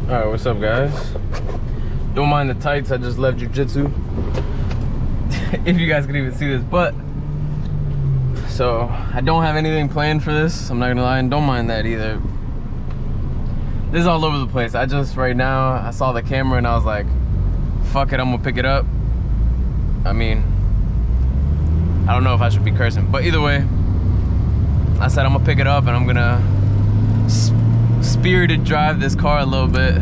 Alright, what's up guys? Don't mind the tights, I just left jiu-jitsu. If you guys can even see this, but so I don't have anything planned for this, I'm not gonna lie, and don't mind that either. This is all over the place. I just right now I saw the camera and I was like, fuck it, I'm gonna pick it up. I mean, I don't know if I should be cursing, but either way, I said I'm gonna pick it up and I'm gonna spirited drive this car a little bit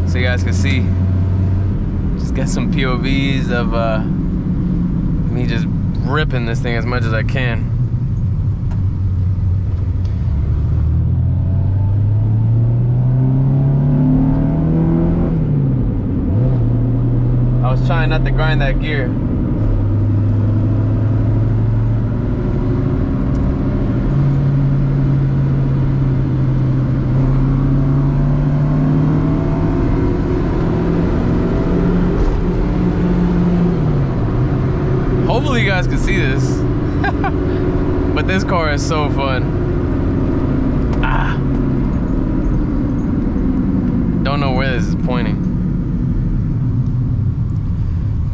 so you guys can see. Just get some POVs of me just ripping this thing as much as I can. I was trying not to grind that gear. Hopefully you guys can see this. But this car is so fun. Don't know where this is pointing.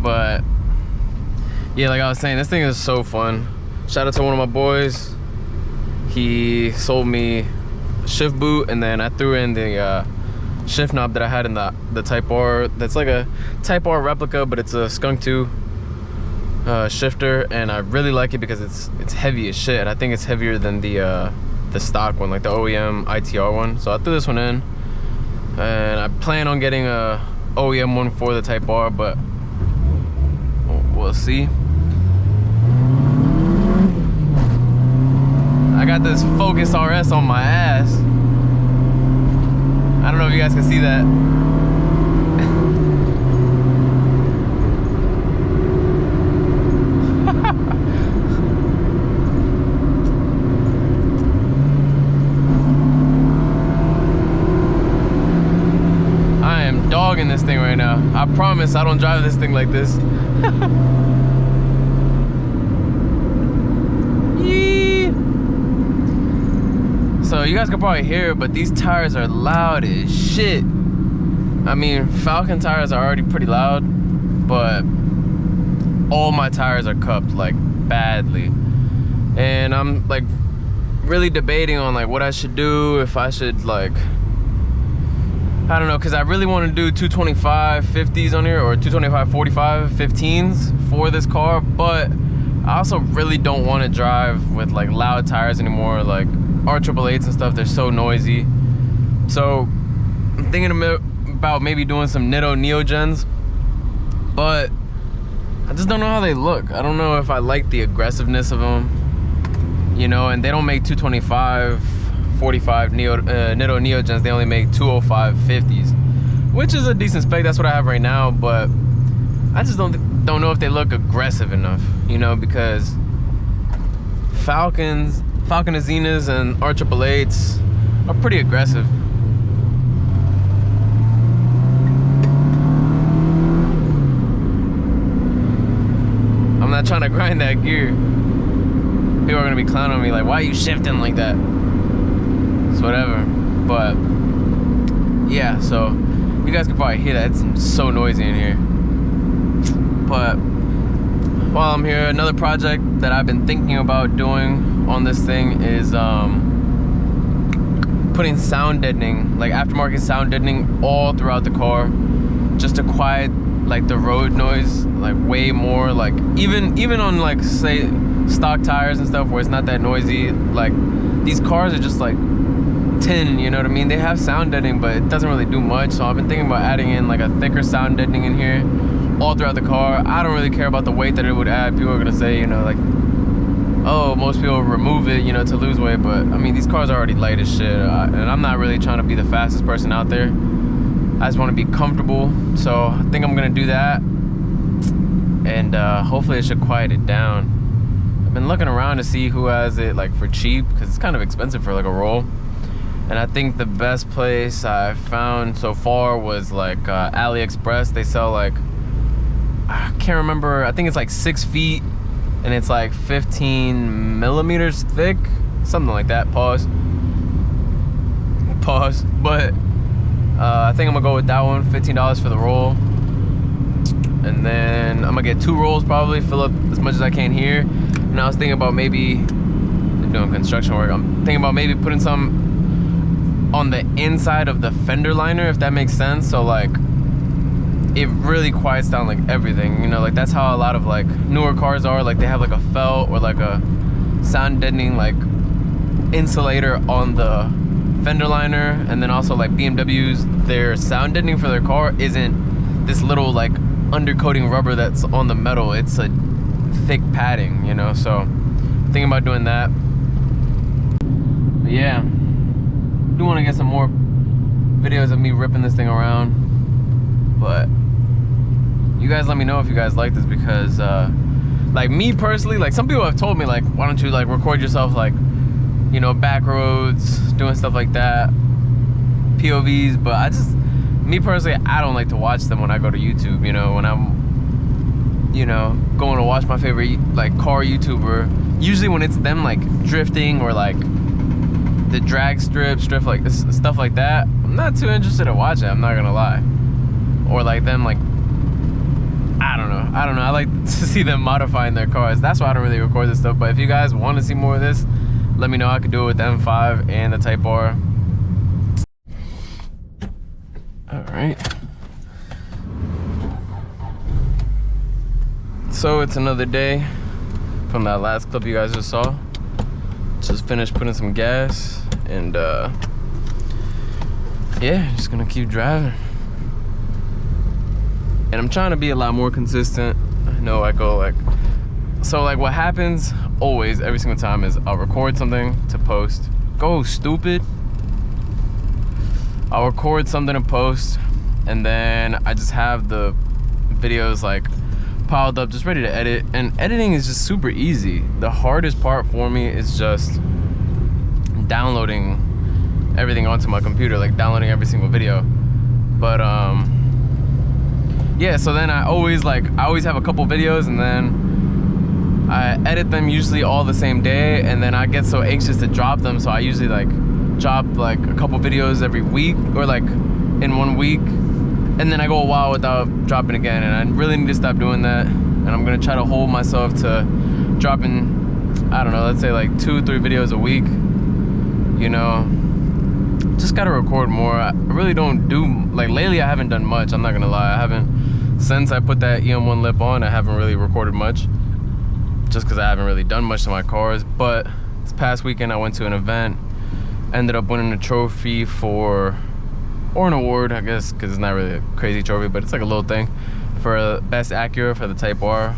But yeah, like I was saying, this thing is so fun. Shout out to one of my boys. He sold me a shift boot, and then I threw in the shift knob that I had in the Type R. That's like a Type R replica, but it's a Skunk 2 shifter, and I really like it because it's heavy as shit. I think it's heavier than the stock one, like the OEM ITR one. So I threw this one in, and I plan on getting a OEM one for the Type R, but we'll see. I got this Focus RS on my ass. I don't know if you guys can see that. I am dogging this thing right now. I promise I don't drive this thing like this. So you guys can probably hear it, but these tires are loud as shit. I mean, Falcon tires are already pretty loud, but all my tires are cupped like badly. And I'm like really debating on like what I should do, if I should like, I don't know, because I really want to do 225 50s on here, or 225 45 15s for this car, but I also really don't want to drive with like loud tires anymore, like R888s and stuff. They're so noisy. So I'm thinking about maybe doing some Nitto Neogens, but I just don't know how they look. I don't know if I like the aggressiveness of them, you know, and they don't make 225 45 Nitto Neogens. They only make 205 50s, which is a decent spec. That's what I have right now, but I just don't know if they look aggressive enough, you know, because Falcon Azenas and R888s are pretty aggressive. I'm not trying to grind that gear. People are gonna be clowning on me like, why are you shifting like that? It's whatever. But yeah, so you guys can probably hear that. It's so noisy in here. But while I'm here, another project that I've been thinking about doing on this thing is putting sound deadening, like aftermarket sound deadening, all throughout the car, just to quiet like the road noise like way more. Like even on like say stock tires and stuff where it's not that noisy, like these cars are just like tin, you know what I mean? They have sound deadening, but it doesn't really do much. So I've been thinking about adding in like a thicker sound deadening in here all throughout the car. I don't really care about the weight that it would add. People are gonna say, you know, like, oh, most people remove it, you know, to lose weight, but I mean, these cars are already light as shit, and I'm not really trying to be the fastest person out there. I just want to be comfortable, so I think I'm gonna do that, and hopefully it should quiet it down. I've been looking around to see who has it like for cheap, because it's kind of expensive for like a roll, and I think the best place I found so far was like AliExpress. They sell like, I can't remember, I think it's like 6 feet and it's like 15 millimeters thick, something like that. Pause. But I think I'm gonna go with that one, $15 for the roll. And then I'm gonna get 2 rolls probably, fill up as much as I can here. And I was thinking about maybe doing construction work. I'm thinking about maybe putting some on the inside of the fender liner, if that makes sense. So like it really quiets down like everything, you know, like that's how a lot of like newer cars are. Like they have like a felt or like a sound deadening like insulator on the fender liner. And then also like BMWs, their sound deadening for their car isn't this little like undercoating rubber that's on the metal. It's a thick padding, you know. So thinking about doing that. But yeah, do want to get some more videos of me ripping this thing around. But you guys let me know if you guys like this, because like me personally, like some people have told me like, why don't you like record yourself like, you know, back roads, doing stuff like that, POVs. But I just, me personally, I don't like to watch them when I go to YouTube. You know, when I'm, you know, going to watch my favorite like car YouTuber, usually when it's them like drifting or like the drag strip like stuff like that, I'm not too interested in watching, I'm not gonna lie. Or like them like, I don't know, I like to see them modifying their cars. That's why I don't really record this stuff. But if you guys want to see more of this, let me know. I could do it with the M5 and the Type R. All right, so it's another day from that last clip you guys just saw. Just finished putting some gas, and yeah, just gonna keep driving. And I'm trying to be a lot more consistent. I know I go like, so like what happens always, every single time, is I'll record something to post. Go stupid. I'll record something to post, and then I just have the videos like piled up, just ready to edit. And editing is just super easy. The hardest part for me is just downloading everything onto my computer, like downloading every single video. But yeah, so then I always have a couple videos, and then I edit them usually all the same day, and then I get so anxious to drop them, so I usually like drop like a couple videos every week, or like in 1 week, and then I go a while without dropping again. And I really need to stop doing that, and I'm gonna try to hold myself to dropping, I don't know, let's say like 2-3 videos a week, you know. Just gotta record more. I really don't do, like lately I haven't done much, I'm not gonna lie. I haven't, since I put that EM1 lip on, I haven't really recorded much, just because I haven't really done much to my cars. But this past weekend I went to an event, ended up winning a trophy for, or an award, I guess, because it's not really a crazy trophy, but it's like a little thing, for best Acura for the Type R.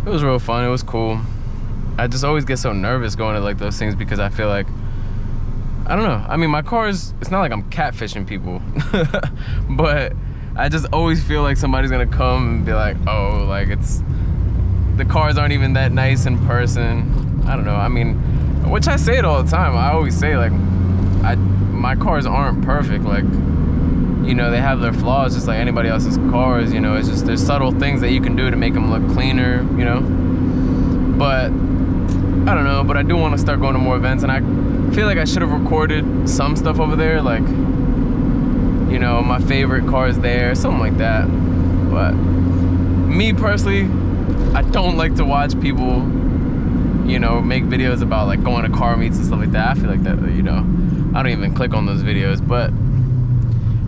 It was real fun, it was cool. I just always get so nervous going to like those things, because I feel like, I don't know, I mean, my cars, it's not like I'm catfishing people, but I just always feel like somebody's gonna come and be like, oh, like the cars aren't even that nice in person. I don't know, I mean, which I say it all the time. I always say like, my cars aren't perfect. Like, you know, they have their flaws just like anybody else's cars, you know. It's just, there's subtle things that you can do to make them look cleaner, you know. But I don't know, but I do want to start going to more events, and I feel like I should have recorded some stuff over there, like, you know, my favorite cars there, something like that. But me personally, I don't like to watch people, you know, make videos about like going to car meets and stuff like that. I feel like that, you know, I don't even click on those videos. But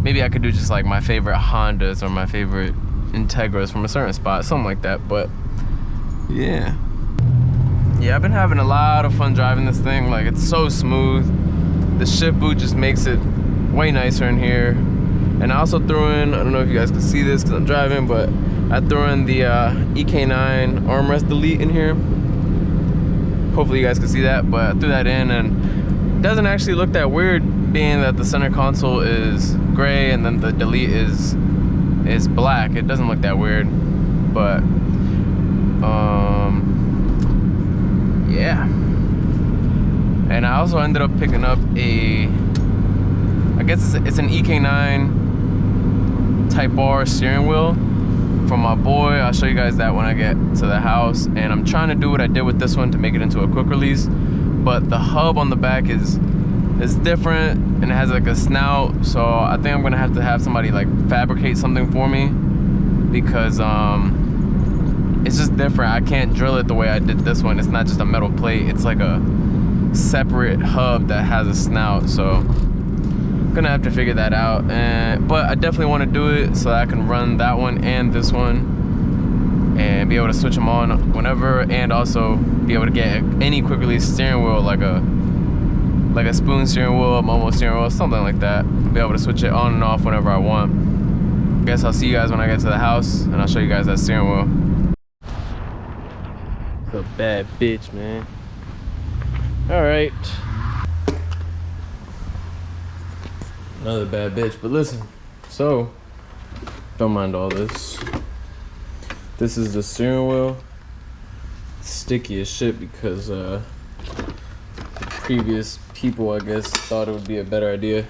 maybe I could do just like my favorite Hondas or my favorite Integras from a certain spot, something like that. But yeah, I've been having a lot of fun driving this thing. Like, it's so smooth. The shift boot just makes it way nicer in here. And I also threw in, I don't know if you guys can see this because I'm driving, but I threw in the EK9 armrest delete in here. Hopefully you guys can see that, but I threw that in, and it doesn't actually look that weird, being that the center console is gray and then the delete is black. It doesn't look that weird, but yeah. And I also ended up picking up a, I guess it's an EK9 Type R steering wheel from my boy. I'll show you guys that when I get to the house. And I'm trying to do what I did with this one to make it into a quick release, but the hub on the back is It's different and it has like a snout, so I think I'm gonna have somebody like fabricate something for me, because it's just different. I can't drill it the way I did this one. It's not just a metal plate, it's like a separate hub that has a snout, so I'm gonna have to figure that out. But I definitely want to do it so that I can run that one and this one and be able to switch them on whenever, and also be able to get any quick release steering wheel, like a spoon steering wheel, a Momo steering wheel, something like that. Be able to switch it on and off whenever I want. I guess I'll see you guys when I get to the house, and I'll show you guys that steering wheel. It's a bad bitch, man. All right. Another bad bitch, but listen. So, don't mind all this. This is the steering wheel. It's sticky as shit because the previous people, I guess, thought it would be a better idea,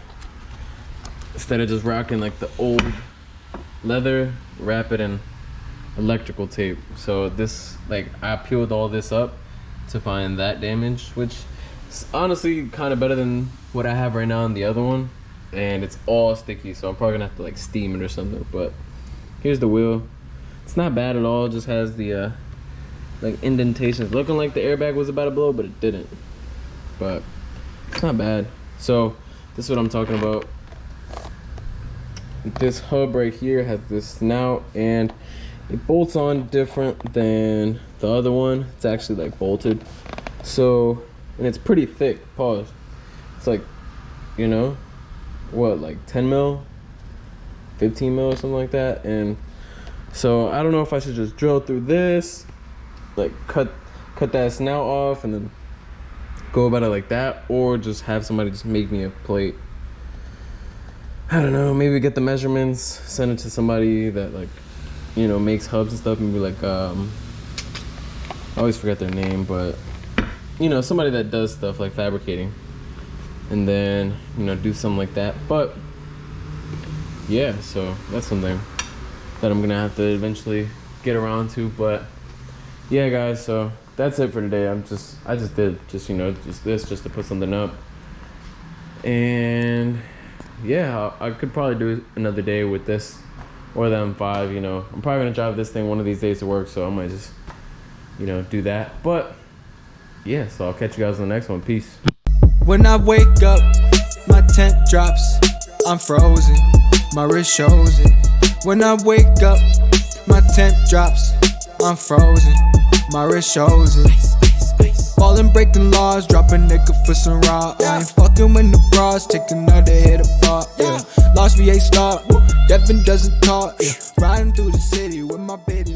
instead of just rocking like the old leather, wrap it in electrical tape. So this, like, I peeled all this up to find that damage, which is honestly kind of better than what I have right now on the other one, and it's all sticky, so I'm probably gonna have to like steam it or something. But here's the wheel. It's not bad at all. It just has the like indentations, looking like the airbag was about to blow, but it didn't. But it's not bad. So this is what I'm talking about. This hub right here has this snout, and it bolts on different than the other one. It's actually like bolted. So, and it's pretty thick. Pause. It's like, you know, what, like 10 mil, 15 mil or something like that. And so I don't know if I should just drill through this, like cut that snout off and then go about it like that, or just have somebody just make me a plate. I don't know, maybe get the measurements, send it to somebody that, like, you know, makes hubs and stuff. Maybe like I always forget their name, but you know, somebody that does stuff like fabricating, and then, you know, do something like that. But yeah, so that's something that I'm gonna have to eventually get around to. But yeah, guys, so that's it for today. I just did you know, just to put something up. And yeah, I could probably do another day with this or the M5. You know, I'm probably gonna drive this thing one of these days to work, so I might just, you know, do that. But yeah, so I'll catch you guys on the next one. Peace. When I wake up, my tent drops, I'm frozen, my wrist shows it. When I wake up, my tent drops, I'm frozen, my wrist shows it. Ballin', breaking laws, drop a nigga for some raw. I ain't fucking with the bras, take another hit apart, yeah. Lost V8 start, Devin doesn't talk, yeah. Riding through the city with my bitch.